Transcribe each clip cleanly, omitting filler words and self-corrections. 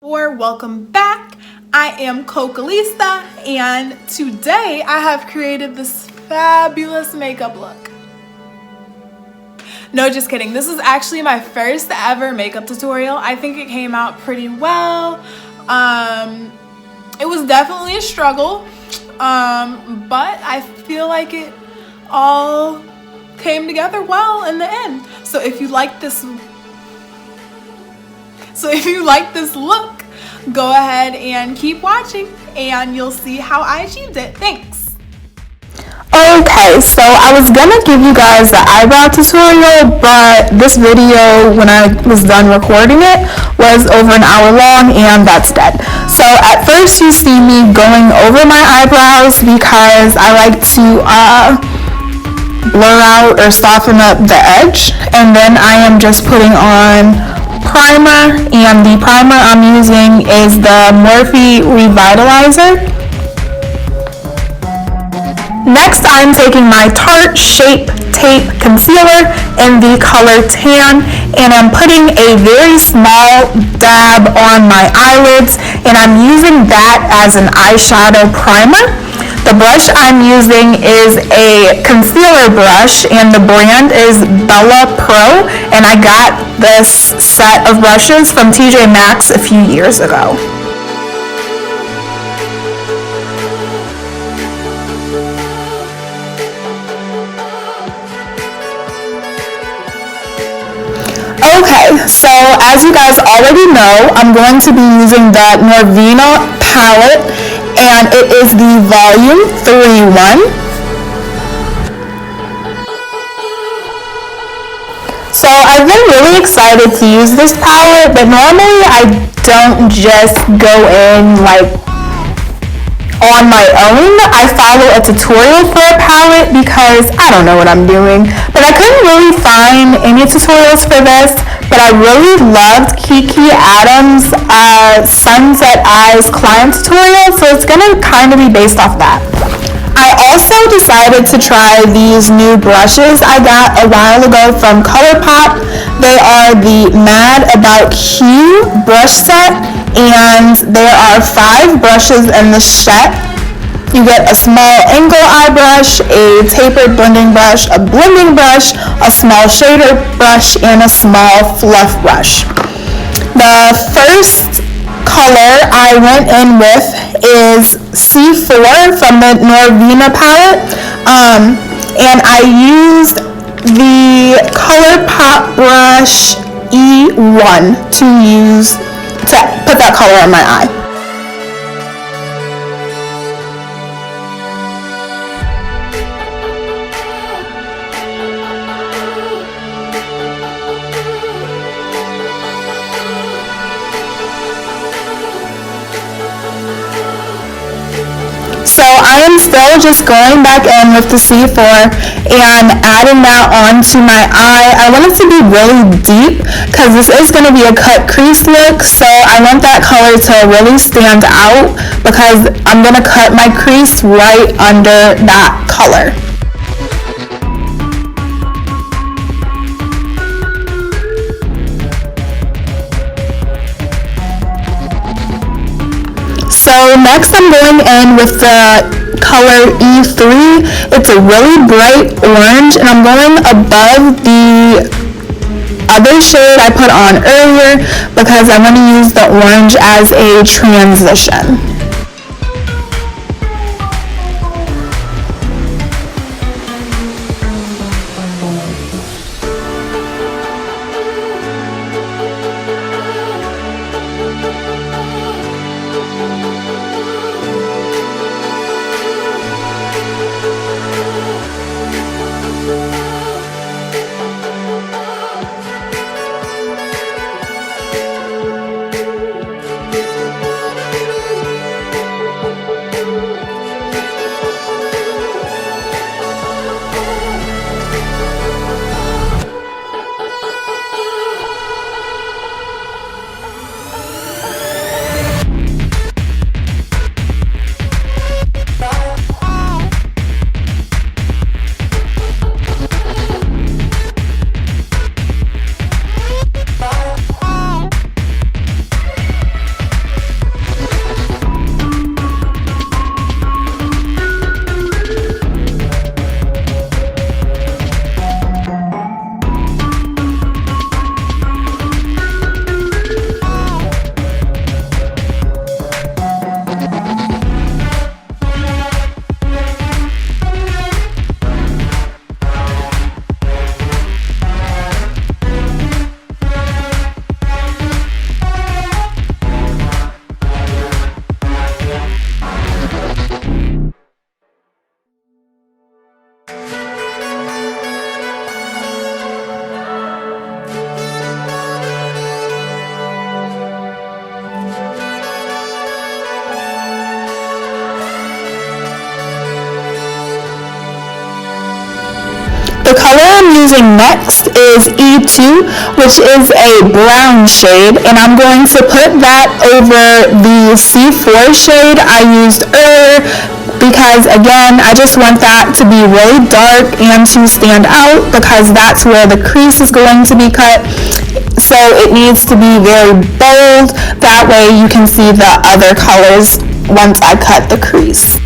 Or welcome back. I am Cocolista, and today I have created this fabulous makeup look. No, just kidding. This is actually my first ever makeup tutorial. I think it came out pretty well. It was definitely a struggle, but I feel like it all came together well in the end. So if you like this look, go ahead and keep watching and you'll see how I achieved it. Thanks. Okay, so I was gonna give you guys the eyebrow tutorial, but this video, when I was done recording it, was over an hour long and that's dead. So at first you see me going over my eyebrows because I like to blur out or soften up the edge, and then I am just putting on primer, and the primer I'm using is the Morphe Revitalizer. Next, I'm taking my Tarte Shape Tape Concealer in the color Tan, and I'm putting a very small dab on my eyelids, and I'm using that as an eyeshadow primer. The brush I'm using is a concealer brush, and the brand is Bella Pro, and I got this set of brushes from TJ Maxx a few years ago. Okay, so as you guys already know, I'm going to be using the Norvina palette, and it is the Volume 3-1. So I've been really excited to use this palette, but normally I don't just go in like on my own. I follow a tutorial for a palette because I don't know what I'm doing, but I couldn't really find any tutorials for this, but I really loved Kiki Adams' Sunset Eyes client tutorial, so it's gonna kind of be based off that. I also decided to try these new brushes I got a while ago from ColourPop. They are the Mad About Hue brush set, and there are 5 brushes in the set. You get a small angle eye brush, a tapered blending brush, a blending brush, a small shader brush, and a small fluff brush. The first color I went in with is C4 from the Norvina palette, and I used the ColourPop brush E1 to put that color on my eye. So I am still just going back in with the C4 and adding that onto my eye. I want it to be really deep because this is going to be a cut crease look, so I want that color to really stand out because I'm going to cut my crease right under that color. So next I'm going in with the color E3. It's a really bright orange, and I'm going above the other shade I put on earlier because I want to use the orange as a transition. using next is E2, which is a brown shade, and I'm going to put that over the C4 shade I used earlier, because again, I just want that to be really dark and to stand out, because that's where the crease is going to be cut. So it needs to be very bold, that way you can see the other colors once I cut the crease.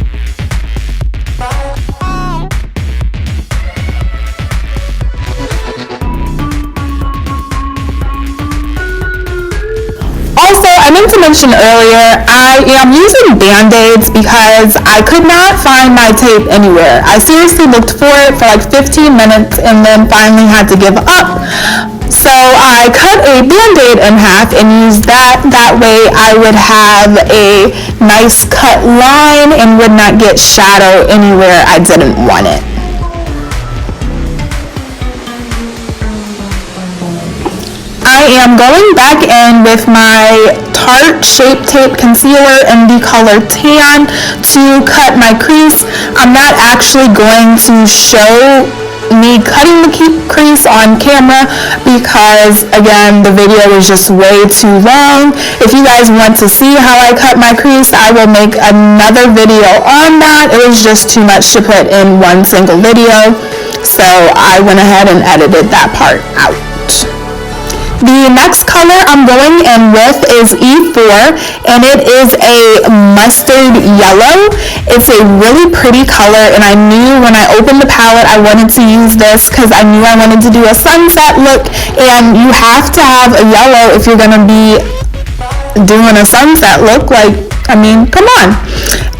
Also, I meant to mention earlier, I am using Band-Aids because I could not find my tape anywhere. I seriously looked for it for like 15 minutes and then finally had to give up. So I cut a Band-Aid in half and used that. That way I would have a nice cut line and would not get shadow anywhere I didn't want it. I am going back in with my Tarte Shape Tape Concealer in the color Tan to cut my crease. I'm not actually going to show me cutting the crease on camera because, again, the video is just way too long. If you guys want to see how I cut my crease, I will make another video on that. It was just too much to put in one single video, so I went ahead and edited that part out. The next color I'm going in with is E4, and it is a mustard yellow. It's a really pretty color, and I knew when I opened the palette I wanted to use this because I knew I wanted to do a sunset look, and you have to have a yellow if you're going to be doing a sunset look. Like, I mean, come on.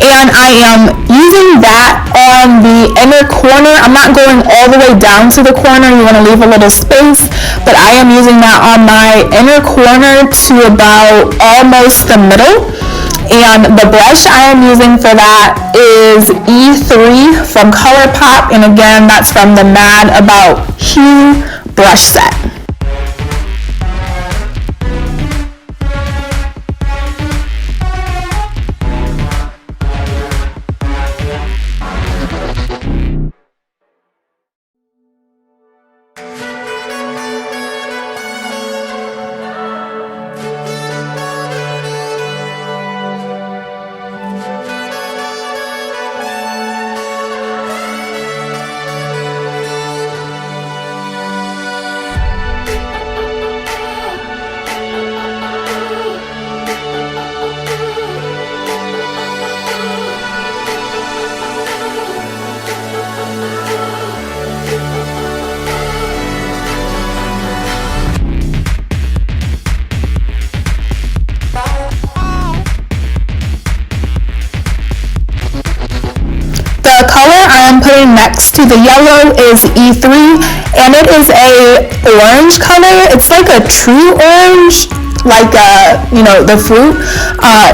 And I am using that on the inner corner. I'm not going all the way down to the corner. You want to leave a little space, but I am using that on my inner corner to about almost the middle. And the blush I am using for that is E3 from ColourPop, and again, that's from the Mad About Hue brush set. The color I am putting next to the yellow is E3, and it is a orange color. It's like a true orange, like the fruit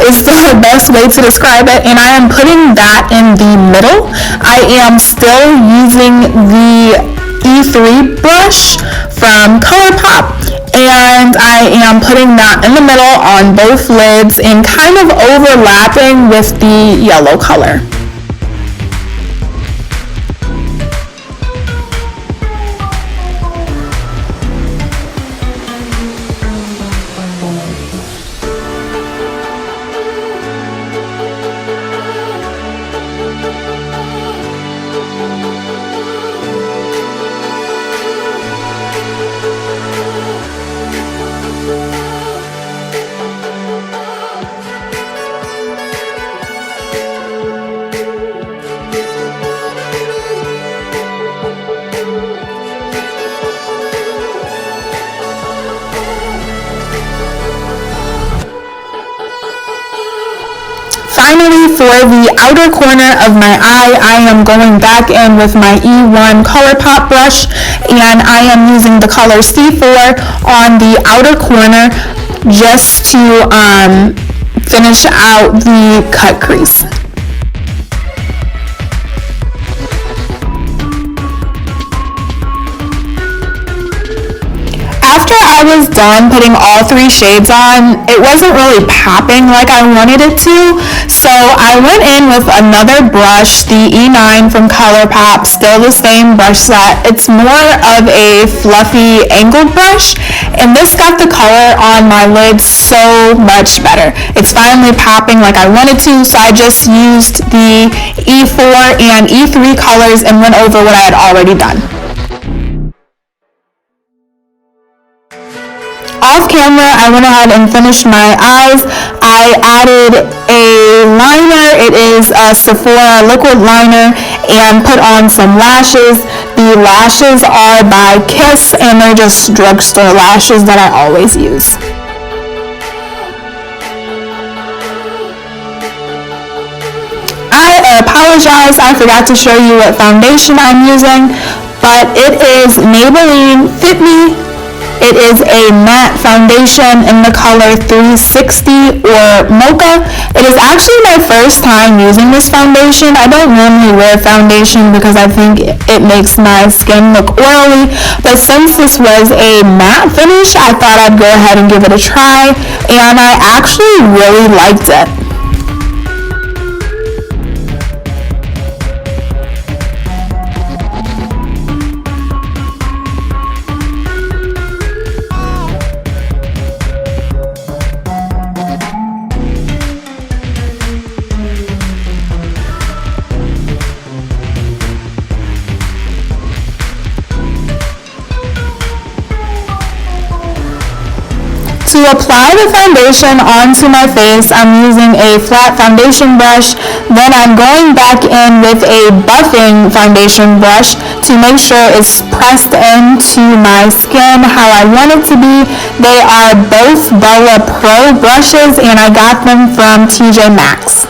is the best way to describe it, and I am putting that in the middle. I am still using the E3 brush from ColourPop, and I am putting that in the middle on both lids and kind of overlapping with the yellow color. Finally, for the outer corner of my eye, I am going back in with my E1 ColourPop brush, and I am using the color C4 on the outer corner just to finish out the cut crease. After I was done putting all three shades on, it wasn't really popping like I wanted it to, So I went in with another brush, the E9 from ColourPop, still the same brush set. It's more of a fluffy angled brush, and this got the color on my lids so much better. It's finally popping like I wanted to, so I just used the E4 and E3 colors and went over what I had already done. Off camera, I went ahead and finished my eyes. I added a liner. It is a Sephora liquid liner, and put on some lashes. The lashes are by Kiss, and they're just drugstore lashes that I always use. I apologize, I forgot to show you what foundation I'm using, but it is Maybelline Fit Me. It is a matte foundation in the color 360 or Mocha. It is actually my first time using this foundation. I don't normally wear foundation because I think it makes my skin look oily, but since this was a matte finish, I thought I'd go ahead and give it a try, and I actually really liked it. To apply the foundation onto my face, I'm using a flat foundation brush. Then I'm going back in with a buffing foundation brush to make sure it's pressed into my skin how I want it to be. They are both Bella Pro brushes, and I got them from TJ Maxx.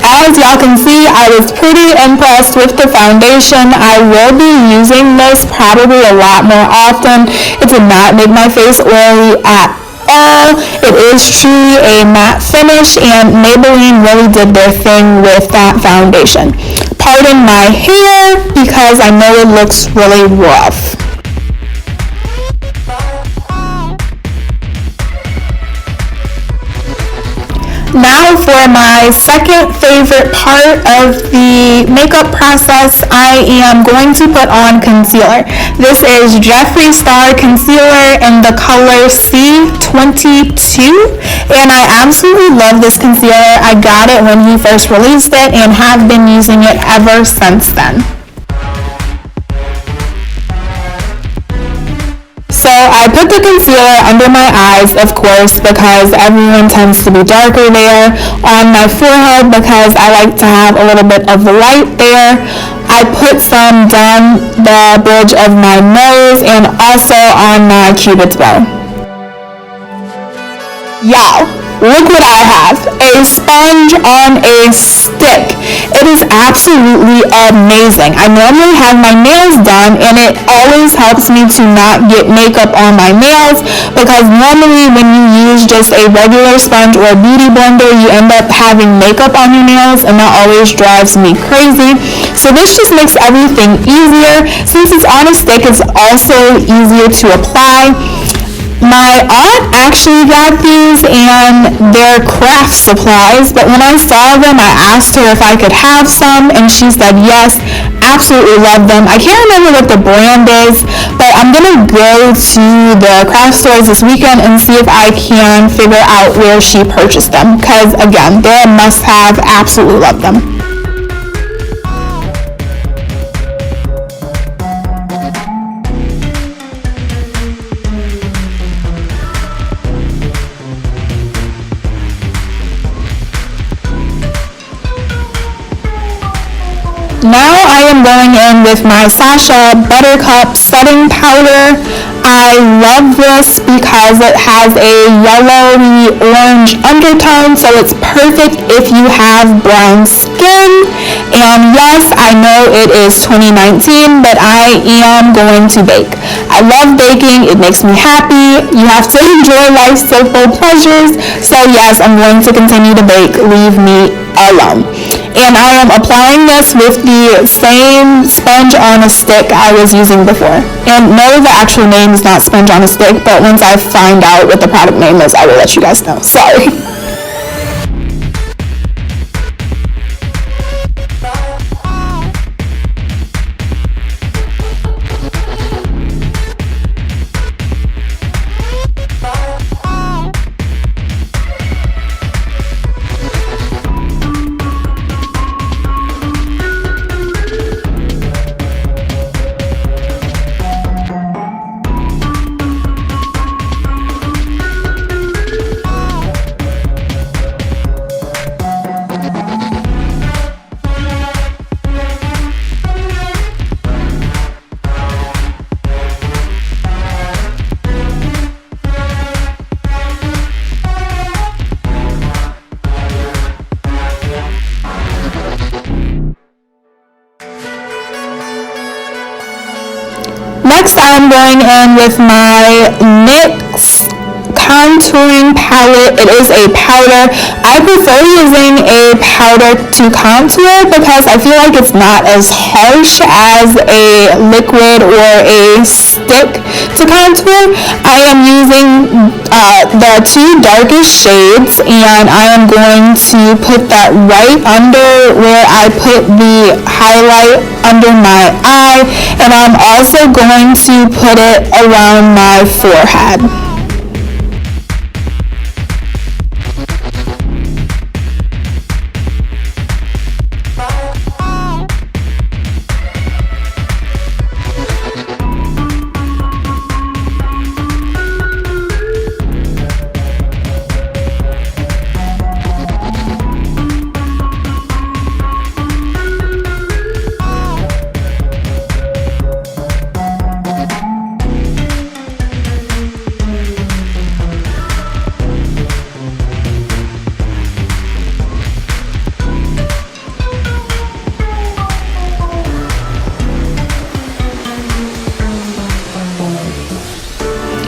As y'all can see, I was pretty impressed with the foundation. I will be using this probably a lot more often. It did not make my face oily at all. It is truly a matte finish, and Maybelline really did their thing with that foundation. Pardon my hair because I know it looks really rough. Now for my second favorite part of the makeup process, I am going to put on concealer. This is Jeffree Star Concealer in the color C22, and I absolutely love this concealer. I got it when he first released it and have been using it ever since then. So I put the concealer under my eyes, of course, because everyone tends to be darker there. On my forehead, because I like to have a little bit of light there. I put some down the bridge of my nose and also on my cupid's bow. Y'all, look what I have. A sponge on a stick. It is absolutely amazing. I normally have my nails done, and it always helps me to not get makeup on my nails, because normally when you use just a regular sponge or a beauty blender, you end up having makeup on your nails, and that always drives me crazy. So this just makes everything easier. Since it's on a stick, it's also easier to apply. My aunt actually got these, and they're craft supplies, but when I saw them, I asked her if I could have some, and she said yes. Absolutely love them. I can't remember what the brand is, but I'm gonna go to the craft stores this weekend and see if I can figure out where she purchased them, because again, they're a must-have. Absolutely love them. Now I am going in with my Sasha Buttercup setting powder. I love this because it has a yellowy orange undertone, so it's perfect if you have brown skin. skin. And yes, I know it is 2019, but I am going to bake. I love baking. It makes me happy. You have to enjoy life's simple pleasures. So yes, I'm going to continue to bake. Leave me alone. And I am applying this with the same sponge on a stick I was using before. And no, the actual name is not sponge on a stick, but once I find out what the product name is, I will let you guys know. Sorry. Next, I'm going in with my NYX contouring palette. It is a powder. I prefer using a powder to contour because I feel like it's not as harsh as a liquid or a stick to contour. I am using the two darkest shades, and I am going to put that right under where I put the highlight under my eye, and I'm also going to put it around my forehead.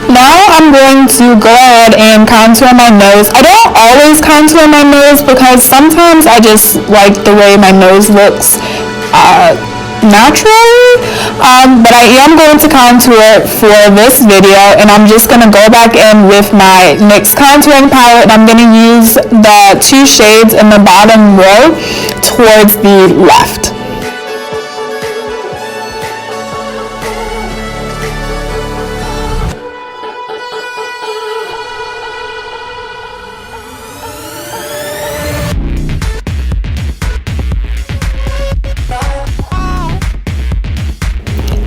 Now I'm going to go ahead and contour my nose. I don't always contour my nose because sometimes I just like the way my nose looks naturally, but I am going to contour for this video, and I'm just going to go back in with my NYX contouring palette, and I'm going to use the two shades in the bottom row towards the left.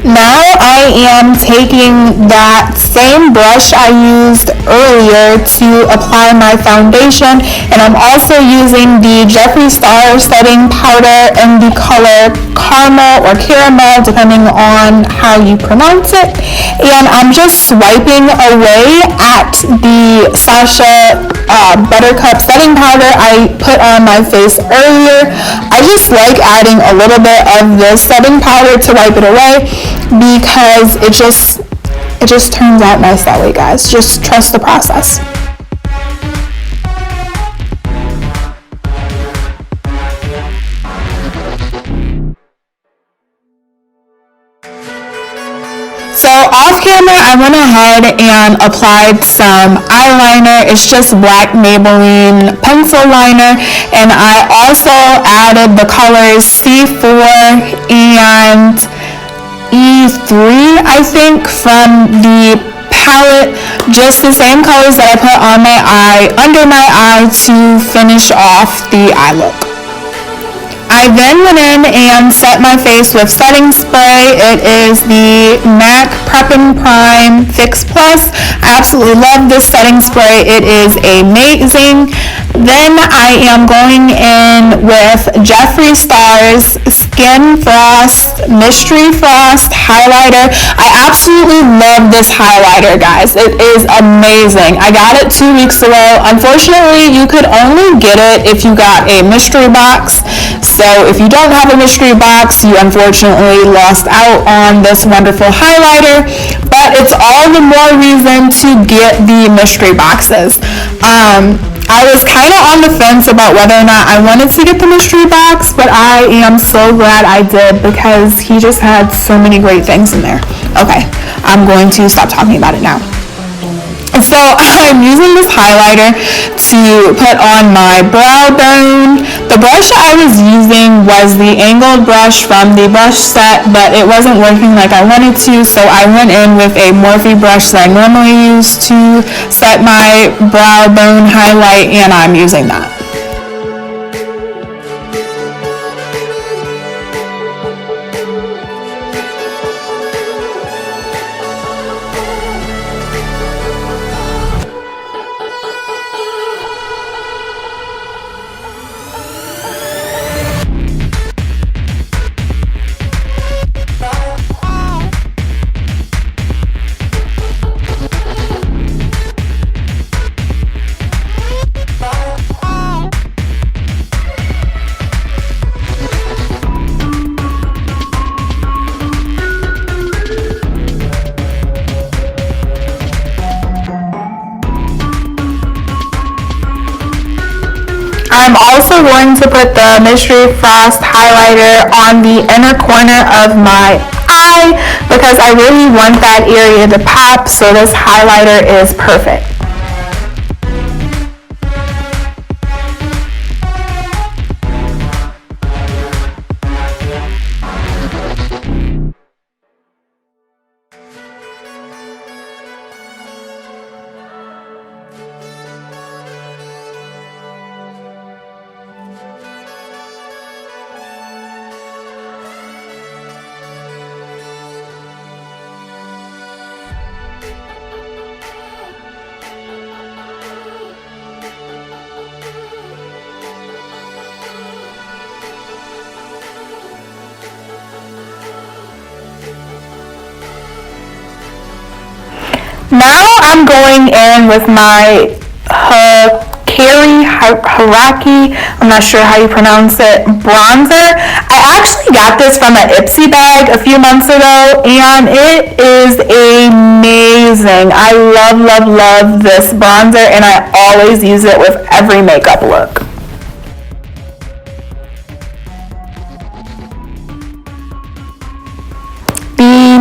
Now I am taking that same brush I used earlier to apply my foundation, and I'm also using the Jeffree Star setting powder in the color caramel or caramel, depending on how you pronounce it, and I'm just swiping away at the Sasha Buttercup setting powder I put on my face earlier. I just like adding a little bit of this setting powder to wipe it away because it just turns out nice that way, guys. Just trust the process. So off camera, I went ahead and applied some eyeliner. It's just black Maybelline pencil liner, and I also added the colors C4 and E3, I think, from the palette, just the same colors that I put on my eye, under my eye, to finish off the eye look. I then went in and set my face with setting spray. It is the MAC Prep and Prime Fix Plus. I absolutely love this setting spray. It is amazing. Then I am going in with Jeffree Star's Skin Frost Mystery Frost highlighter. I absolutely love this highlighter, guys. It is amazing. I got it 2 weeks ago. Unfortunately, you could only get it if you got a mystery box. So So if you don't have a mystery box, you unfortunately lost out on this wonderful highlighter, but it's all the more reason to get the mystery boxes. I was kind of on the fence about whether or not I wanted to get the mystery box, but I am so glad I did because he just had so many great things in there. Okay, I'm going to stop talking about it now. So I'm using this highlighter to put on my brow bone. The brush I was using was the angled brush from the brush set, but it wasn't working like I wanted to, so I went in with a Morphe brush that I normally use to set my brow bone highlight, and I'm using that. I'm also going to put the Mystery Frost highlighter on the inner corner of my eye because I really want that area to pop, so this highlighter is perfect. Now I'm going in with my Hiiiiii, I'm not sure how you pronounce it, bronzer. I actually got this from an Ipsy bag a few months ago, and it is amazing. I love, love, love this bronzer, and I always use it with every makeup look.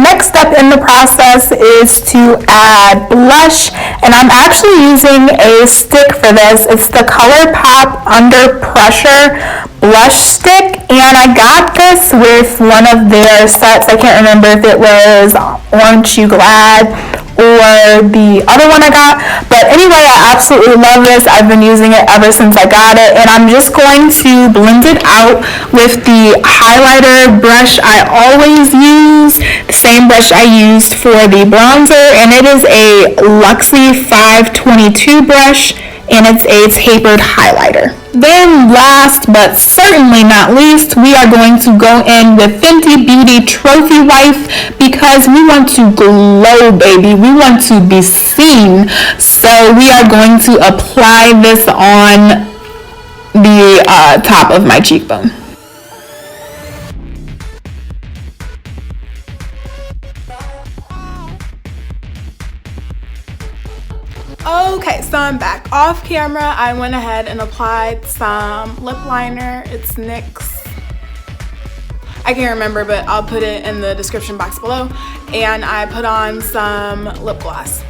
Next step in the process is to add blush, and I'm actually using a stick for this. It's the ColourPop Under Pressure blush stick, and I got this with one of their sets. I can't remember if it was Aren't You Glad or the other one I got, but anyway, I absolutely love this. I've been using it ever since I got it, and I'm just going to blend it out with the highlighter brush I always use, the same brush I used for the bronzer, and it is a Luxie 522 brush, and it's a tapered highlighter. Then last but certainly not least, we are going to go in with Fenty Beauty Trophy Wife because we want to glow, baby. We want to be seen. So we are going to apply this on the top of my cheekbone. Okay, so I'm back. Off camera, I went ahead and applied some lip liner. It's NYX. I can't remember, but I'll put it in the description box below. And I put on some lip gloss.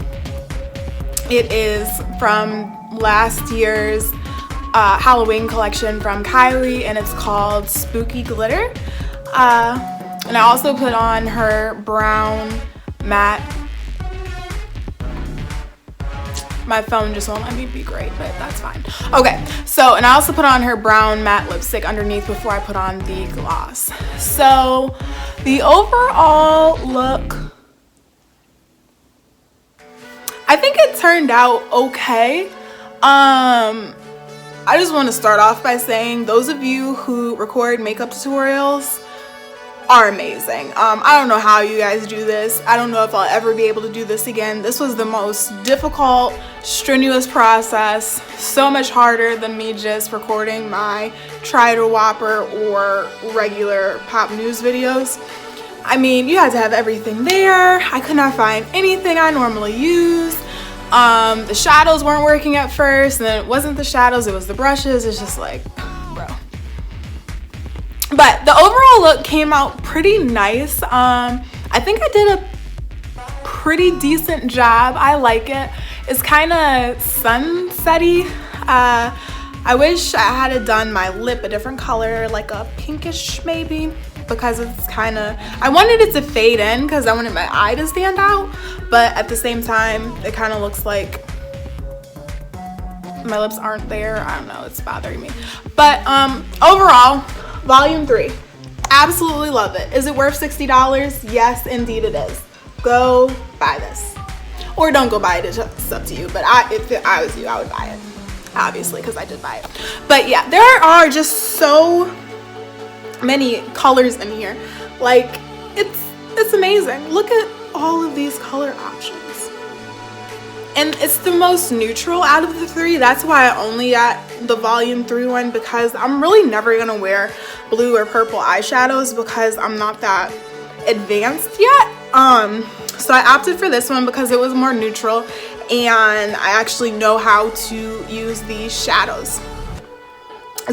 It is from last year's Halloween collection from Kylie, and it's called Spooky Glitter. And I also put on her brown matte. My phone just won't let me be great, but that's fine. Okay, so, and I also put on her brown matte lipstick underneath before I put on the gloss. So, the overall look, I think it turned out okay. I just want to start off by saying those of you who record makeup tutorials are amazing. I don't know how you guys do this. I don't know if I'll ever be able to do this again. This was the most difficult, strenuous process. So much harder than me just recording my Try to Whopper or regular pop news videos. I mean, you had to have everything there. I could not find anything I normally use. The shadows weren't working at first, and then it wasn't the shadows, it was the brushes. It's just like, bro. But the overall look came out pretty nice. I think I did a pretty decent job. I like it. It's kind of sunsetty. I wish I had done my lip a different color, like a pinkish maybe, because it's kind of, I wanted it to fade in because I wanted my eye to stand out, but at the same time it kind of looks like my lips aren't there. I don't know, it's bothering me. But overall, volume 3, absolutely love it. Is it worth $60? Yes, indeed it is. Go buy this, or don't go buy it, it's up to you. But if I was you, I would buy it, obviously, because I did buy it. But yeah, there are just so many colors in here. Like, it's amazing. Look at all of these color options. And it's the most neutral out of the 3. That's why I only got the volume 3 one, because I'm really never gonna wear blue or purple eyeshadows because I'm not that advanced yet. So I opted for this one because it was more neutral and I actually know how to use these shadows.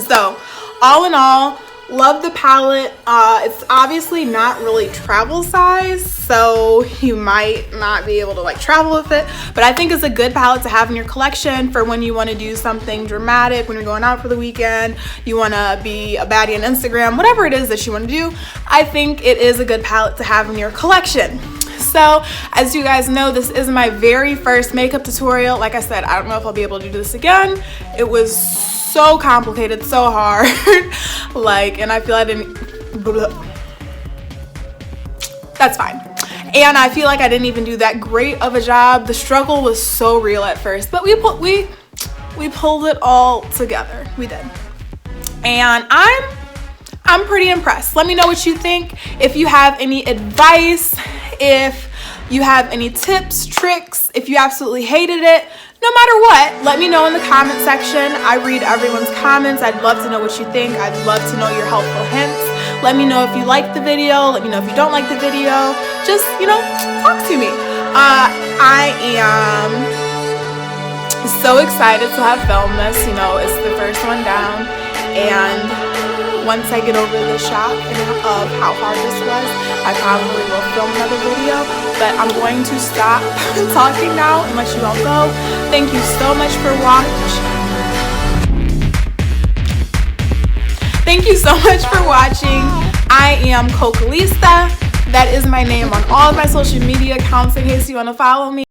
So all in all, love the palette. It's obviously not really travel size, so you might not be able to like travel with it, but I think it's a good palette to have in your collection for when you want to do something dramatic, when you're going out for the weekend, you want to be a baddie on Instagram, whatever it is that you want to do. I think it is a good palette to have in your collection. So as you guys know, this is my very first makeup tutorial. Like I said, I don't know if I'll be able to do this again. It was so complicated, so hard. Like, and I feel I didn't, that's fine. And I feel like I didn't even do that great of a job. The struggle was so real at first, but we pulled it all together. We did. And I'm pretty impressed. Let me know what you think. If you have any advice, if you have any tips, tricks, if you absolutely hated it, no matter what, let me know in the comment section. I read everyone's comments. I'd love to know what you think. I'd love to know your helpful hints. Let me know if you liked the video. Let me know if you don't like the video. Just, you know, talk to me. I am so excited to have filmed this. You know, it's the first one down. And once I get over the shock of how hard this was, I probably will film another video, but I'm going to stop talking now and let you all go. Thank you so much for watching. Thank you so much for watching. I am Coca Lista. That is my name on all of my social media accounts in case you want to follow me.